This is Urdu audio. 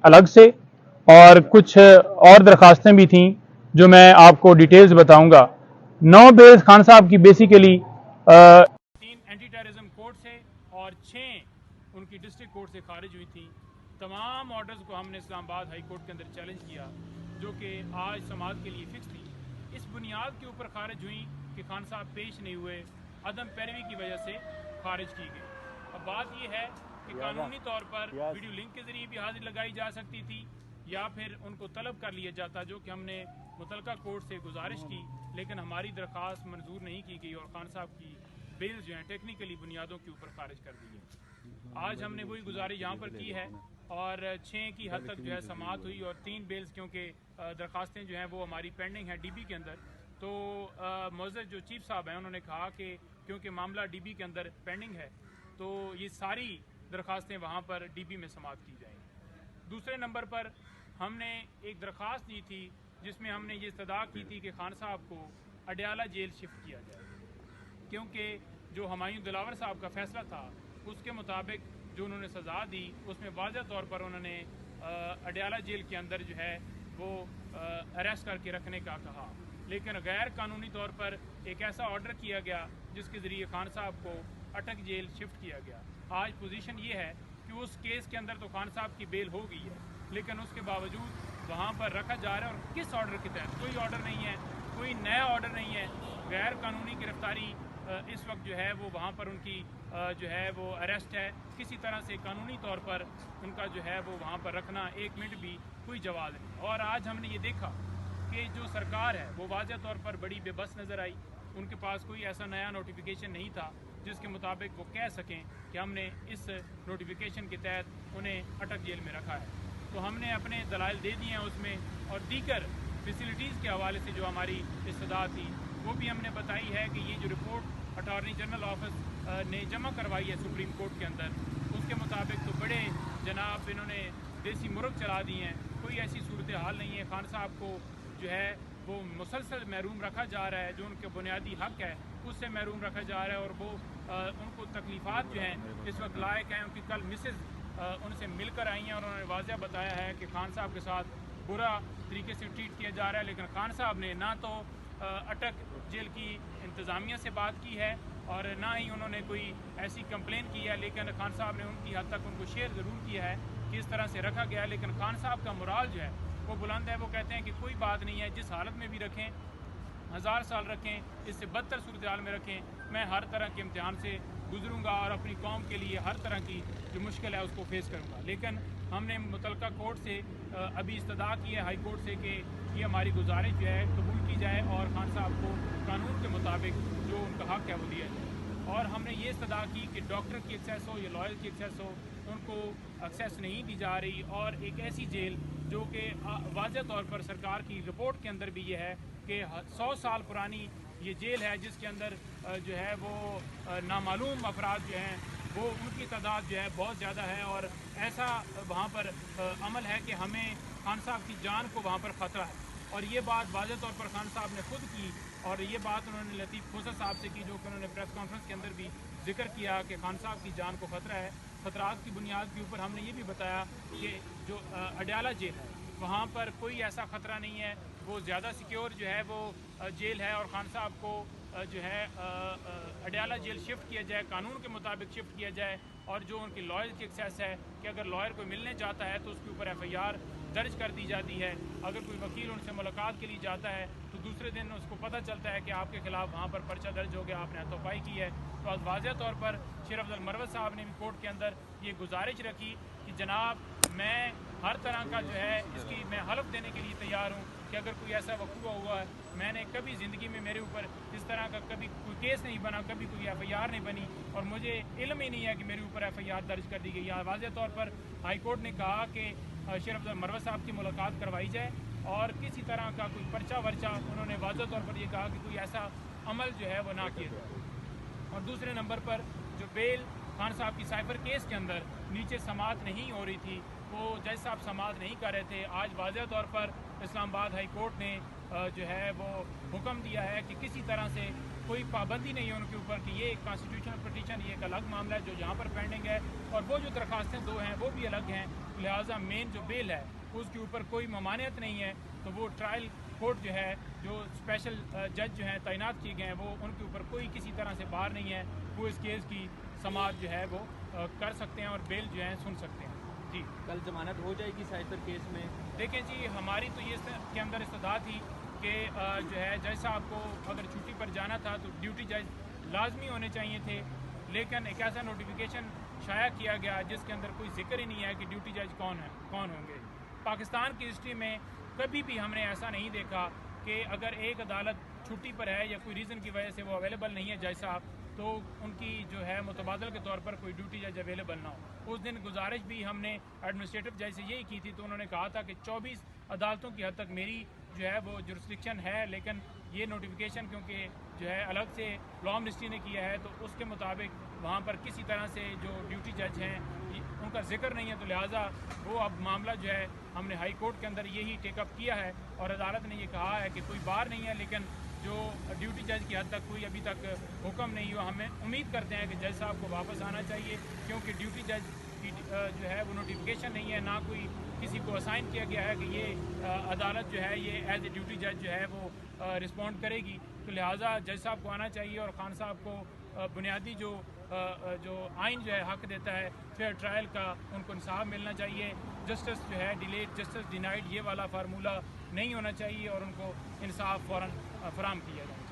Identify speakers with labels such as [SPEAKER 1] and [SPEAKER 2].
[SPEAKER 1] الگ سے اور کچھ اور درخواستیں بھی تھیں جو میں آپ کو ڈیٹیلز بتاؤں گا۔ 9 بیلز خان صاحب کی بیسیکلی 3 اینٹی ٹیررزم کورٹ سے اور 6 ان کی ڈسٹرکٹ کورٹ سے خارج ہوئی تھیں۔ تمام آرڈرز کو ہم نے اسلام آباد ہائی کورٹ کے اندر چیلنج کیا جو کہ آج سماعت کے لیے فکس تھی۔ اس بنیاد کے اوپر خارج ہوئی کہ خان صاحب پیش نہیں ہوئے، عدم پیروی کی وجہ سے خارج کی گئی۔ اب بات یہ ہے کہ قانونی طور پر ویڈیو لنک کے ذریعے بھی حاضری لگائی جا سکتی تھی یا پھر ان کو طلب کر لیا جاتا، جو کہ ہم نے متعلقہ کورٹ سے گزارش کی، لیکن ہماری درخواست منظور نہیں کی گئی اور خان صاحب کی بیل جو ہیں ٹیکنیکلی بنیادوں کے اوپر خارج کر دی گئی۔ آج ہم نے وہی گزارش یہاں پر کی ہے اور 6 کی حد تک جو ہے سماعت ہوئی اور 3 بیلز کیونکہ درخواستیں جو ہیں وہ ہماری پینڈنگ ہیں ڈی بی کے اندر، تو معزز جو چیف صاحب ہیں انہوں نے کہا کہ کیونکہ معاملہ ڈی بی کے اندر پینڈنگ ہے تو یہ ساری درخواستیں وہاں پر ڈی بی میں سماعت کی جائیں۔ دوسرے نمبر پر ہم نے ایک درخواست دی تھی جس میں ہم نے یہ استدعا کی تھی کہ خان صاحب کو اڈیالہ جیل شفٹ کیا جائے، کیونکہ جو ہمایوں دلاور صاحب کا فیصلہ تھا اس کے مطابق جو انہوں نے سزا دی اس میں واضح طور پر انہوں نے اڈیالہ جیل کے اندر جو ہے وہ اریسٹ کر کے رکھنے کا کہا، لیکن غیر قانونی طور پر ایک ایسا آرڈر کیا گیا جس کے ذریعے خان صاحب کو اٹک جیل شفٹ کیا گیا۔ آج پوزیشن یہ ہے کہ اس کیس کے اندر تو خان صاحب کی بیل ہو گئی ہے، لیکن اس کے باوجود وہاں پر رکھا جا رہا ہے اور کس آرڈر کے تحت؟ کوئی آرڈر نہیں ہے، کوئی نیا آرڈر نہیں ہے، غیر قانونی گرفتاری اس وقت جو ہے وہ وہاں پر ان کی جو ہے وہ اریسٹ ہے، کسی طرح سے قانونی طور پر ان کا جو ہے وہ وہاں پر رکھنا ایک منٹ بھی کوئی جواز نہیں۔ اور آج ہم نے یہ دیکھا کہ جو سرکار ہے وہ واضح طور پر بڑی بے بس نظر آئی، ان کے پاس کوئی ایسا نیا نوٹیفیکیشن نہیں تھا جس کے مطابق وہ کہہ سکیں کہ ہم نے اس نوٹیفیکیشن کے تحت انہیں اٹک جیل میں رکھا ہے۔ تو ہم نے اپنے دلائل دے دیے ہیں اس میں، اور دیگر فیسلٹیز کے حوالے سے جو ہماری استدعا تھی وہ بھی ہم نے بتائی ہے کہ یہ جو رپورٹ اٹارنی جنرل آفس نے جمع کروائی ہے سپریم کورٹ کے اندر، اس کے مطابق تو بڑے جناب انہوں نے دیسی مرغ چلا دی ہیں، کوئی ایسی صورتحال نہیں ہے۔ خان صاحب کو جو ہے وہ مسلسل محروم رکھا جا رہا ہے، جو ان کے بنیادی حق ہے اس سے محروم رکھا جا رہا ہے، اور وہ ان کو تکلیفات جو ہیں اس وقت لائق ہیں۔ ان کی کل مسز ان سے مل کر آئی ہیں اور انہوں نے واضح بتایا ہے کہ خان صاحب کے ساتھ برا طریقے سے ٹریٹ کیا جا رہا ہے، لیکن خان صاحب نے نہ تو اٹک جیل کی انتظامیہ سے بات کی ہے اور نہ ہی انہوں نے کوئی ایسی کمپلین کی ہے، لیکن خان صاحب نے ان کی حد تک ان کو شیئر ضرور کیا ہے کہ اس طرح سے رکھا گیا ہے، لیکن خان صاحب کا مرال جو ہے وہ بلند ہے۔ وہ کہتے ہیں کہ کوئی بات نہیں ہے، جس حالت میں بھی رکھیں، 1000 سال رکھیں، اس سے بدتر صورتحال میں رکھیں، میں ہر طرح کے امتحان سے گزروں گا اور اپنی قوم کے لیے ہر طرح کی جو مشکل ہے اس کو فیس کروں گا۔ لیکن ہم نے متعلقہ کورٹ سے ابھی استدعا کی ہے ہائی کورٹ سے کہ یہ ہماری گزارش جو ہے قبول کی جائے اور خان صاحب کو قانون کے مطابق جو ان کا حق ہے وہ دیا جائے۔ اور ہم نے یہ استدعا کی کہ ڈاکٹر کی ایکسیس ہو یا لائر کی ایکسیس ہو، ان کو ایکسیس نہیں دی جا رہی، اور ایک ایسی جیل جو کہ واضح طور پر سرکار کی رپورٹ کے اندر بھی یہ ہے کہ 100 سال پرانی یہ جیل ہے جس کے اندر جو ہے وہ نامعلوم افراد جو ہیں وہ ان کی تعداد جو ہے بہت زیادہ ہے، اور ایسا وہاں پر عمل ہے کہ ہمیں خان صاحب کی جان کو وہاں پر خطرہ ہے، اور یہ بات واضح طور پر خان صاحب نے خود کی، اور یہ بات انہوں نے لطیف کھوسہ صاحب سے کی جو کہ انہوں نے پریس کانفرنس کے اندر بھی ذکر کیا کہ خان صاحب کی جان کو خطرہ ہے۔ خطرات کی بنیاد کے اوپر ہم نے یہ بھی بتایا کہ جو اڈیالہ جیل ہے وہاں پر کوئی ایسا خطرہ نہیں ہے، وہ زیادہ سیکیور جو ہے وہ جیل ہے، اور خان صاحب کو جو ہے اڈیالہ جیل شفٹ کیا جائے، قانون کے مطابق شفٹ کیا جائے، اور جو ان کی لائر کی ایکسیس ہے کہ اگر لائر کو ملنے جاتا ہے تو اس کے اوپر FIR درج کر دی جاتی ہے، اگر کوئی وکیل ان سے ملاقات کے لیے جاتا ہے تو دوسرے دن اس کو پتہ چلتا ہے کہ آپ کے خلاف وہاں پر پرچہ درج ہو گیا، آپ نے ہاتھوں پائی کی ہے۔ تو آج واضح طور پر شیر افضل مروت صاحب نے بھی کورٹ کے اندر یہ گزارش رکھی کہ جناب میں ہر طرح کا جو ہے اس کی میں حلف دینے کے لیے تیار ہوں کہ اگر کوئی ایسا وقوع ہوا ہے، میں نے کبھی زندگی میں میرے اوپر اس طرح کا کبھی کوئی کیس نہیں بنا، کبھی کوئی FIR نہیں بنی، اور مجھے علم ہی نہیں ہے کہ میرے اوپر FIR درج کر دی گئی۔ یہاں واضح طور پر ہائی کورٹ نے کہا کہ شیر افضل مروت صاحب کی ملاقات کروائی جائے، اور کسی طرح کا کوئی پرچہ ورچہ انہوں نے واضح طور پر یہ کہا کہ کوئی ایسا عمل جو ہے وہ نہ کیا جائے۔ اور دوسرے نمبر پر جو بیل خان صاحب کی سائبر کیس کے اندر نیچے سماعت نہیں ہو رہی تھی، وہ جج صاحب سماعت نہیں کر رہے تھے، آج واضح طور پر اسلام آباد ہائی کورٹ نے جو ہے وہ حکم دیا ہے کہ کسی طرح سے کوئی پابندی نہیں ہے ان کے اوپر کہ یہ کانسٹیٹیوشنل پٹیشن یہ ایک الگ معاملہ ہے جو جہاں پر پینڈنگ ہے، اور وہ جو درخواستیں دو ہیں وہ بھی الگ ہیں، لہٰذا مین جو بیل ہے اس کے اوپر کوئی ممانعت نہیں ہے، تو وہ ٹرائل کورٹ جو ہے جو اسپیشل جج جو ہیں تعینات کیے گئے ہیں وہ ان کے اوپر کوئی کسی طرح سے بار نہیں ہے، وہ اس کیس کی سماعت جو ہے وہ کر سکتے ہیں اور بیل جو ہے سن سکتے ہیں۔ جی
[SPEAKER 2] کل ضمانت ہو جائے گی ساجد پر کیس میں؟
[SPEAKER 1] دیکھیں جی، ہماری تو یہ اس کے اندر استدعا تھی کہ جو ہے جج صاحب کو اگر چھٹی پر جانا تھا تو ڈیوٹی جج لازمی ہونے چاہیے تھے، لیکن ایک ایسا نوٹیفیکیشن شائع کیا گیا جس کے اندر کوئی ذکر ہی نہیں ہے کہ ڈیوٹی جج کون ہوں گے۔ پاکستان کی ہسٹری میں کبھی بھی ہم نے ایسا نہیں دیکھا کہ اگر ایک عدالت چھٹی پر ہے یا کوئی ریزن کی وجہ سے وہ اویلیبل نہیں ہے جج صاحب، تو ان کی جو ہے متبادل کے طور پر کوئی ڈیوٹی جج اویلیبل نہ ہو۔ اس دن گزارش بھی ہم نے ایڈمنسٹریٹو جج سے یہی کی تھی، تو انہوں نے کہا تھا کہ 24 عدالتوں کی حد تک میری جو ہے وہ جورسڈکشن ہے، لیکن یہ نوٹیفیکیشن کیونکہ جو ہے الگ سے لا منسٹری نے کیا ہے تو اس کے مطابق وہاں پر کسی طرح سے جو ڈیوٹی جج ہیں ان کا ذکر نہیں ہے، تو لہٰذا وہ اب معاملہ جو ہے ہم نے ہائی کورٹ کے اندر یہی ٹیک اپ کیا ہے، اور عدالت نے یہ کہا ہے کہ کوئی بار نہیں ہے، لیکن جو ڈیوٹی جج کی حد تک کوئی ابھی تک حکم نہیں ہوا۔ ہمیں امید کرتے ہیں کہ جج صاحب کو واپس آنا چاہیے، کیونکہ ڈیوٹی جج کی جو ہے وہ نوٹیفیکیشن نہیں ہے، نہ کوئی کسی کو اسائن کیا گیا ہے کہ یہ عدالت جو ہے یہ ایز اے ڈیوٹی جج جو ہے وہ رسپونڈ کرے گی، تو لہٰذا جج صاحب کو آنا چاہیے اور خان صاحب کو بنیادی جو آئین جو ہے حق دیتا ہے فیئر ٹرائل کا، ان کو انصاف ملنا چاہیے۔ جسٹس جو ہے ڈیلیڈ جسٹس ڈینائڈ یہ والا فارمولہ نہیں ہونا چاہیے، اور ان کو انصاف فوراً فراہم کیا جائے۔